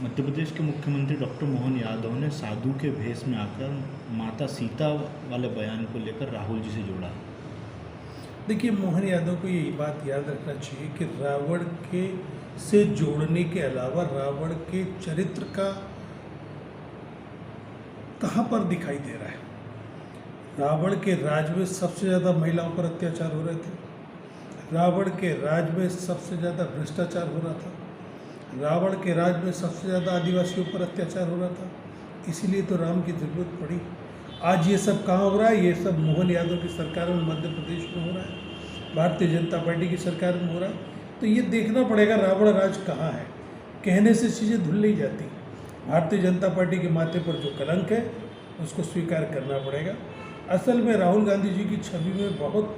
मध्य प्रदेश के मुख्यमंत्री डॉक्टर मोहन यादव ने साधु के भेष में आकर माता सीता वाले बयान को लेकर राहुल जी से जोड़ा। देखिए, मोहन यादव को ये बात याद रखना चाहिए कि रावण के से जोड़ने के अलावा रावण के चरित्र का कहाँ पर दिखाई दे रहा है। रावण के राज में सबसे ज़्यादा महिलाओं पर अत्याचार हो रहे थे। रावण के राज में सबसे ज़्यादा भ्रष्टाचार हो रहा था। रावण के राज में सबसे ज़्यादा आदिवासियों पर अत्याचार हो रहा था। इसीलिए तो राम की ज़रूरत पड़ी। आज ये सब कहाँ हो रहा है? ये सब मोहन यादव की सरकार में मध्य प्रदेश में हो रहा है, भारतीय जनता पार्टी की सरकार में हो रहा है। तो ये देखना पड़ेगा रावण राज कहाँ है। कहने से चीज़ें धुल नहीं जाती। भारतीय जनता पार्टी के माथे पर जो कलंक है उसको स्वीकार करना पड़ेगा। असल में राहुल गांधी जी की छवि में बहुत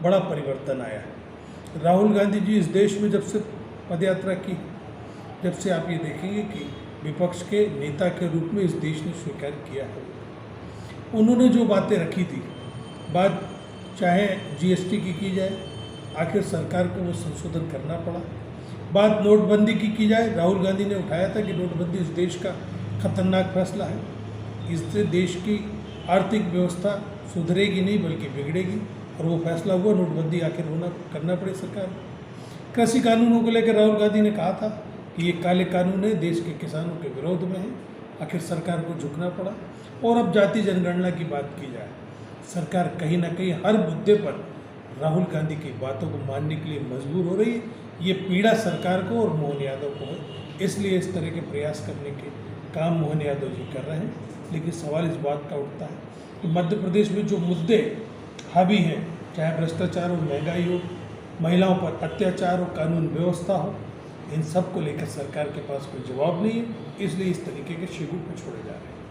बड़ा परिवर्तन आया है। राहुल गांधी जी इस देश में जब से पदयात्रा की, जब से आप ये देखेंगे कि विपक्ष के नेता के रूप में इस देश ने स्वीकार किया है। उन्होंने जो बातें रखी थी, बात चाहे जीएसटी की जाए, आखिर सरकार को वो संशोधन करना पड़ा। बात नोटबंदी की जाए, राहुल गांधी ने उठाया था कि नोटबंदी इस देश का खतरनाक फैसला है, इससे देश की आर्थिक व्यवस्था सुधरेगी नहीं बल्कि बिगड़ेगी, और वो फैसला हुआ, नोटबंदी आखिर करना पड़े सरकार को। कृषि कानूनों को लेकर राहुल गांधी ने कहा था कि ये काले कानून है, देश के किसानों के विरोध में है, आखिर सरकार को झुकना पड़ा। और अब जाति जनगणना की बात की जाए, सरकार कहीं ना कहीं हर मुद्दे पर राहुल गांधी की बातों को मानने के लिए मजबूर हो रही है। ये पीड़ा सरकार को और मोहन यादव को है, इसलिए इस तरह के प्रयास करने के काम मोहन यादव जी कर रहे हैं। लेकिन सवाल इस बात का उठता है कि मध्य प्रदेश में जो मुद्दे हावी हैं, चाहे भ्रष्टाचार हो, महंगाई हो, महिलाओं पर अत्याचार हो, कानून व्यवस्था हो, इन सब को लेकर सरकार के पास कोई जवाब नहीं है, इसलिए इस तरीके के शिविर को छोड़े जा रहे हैं।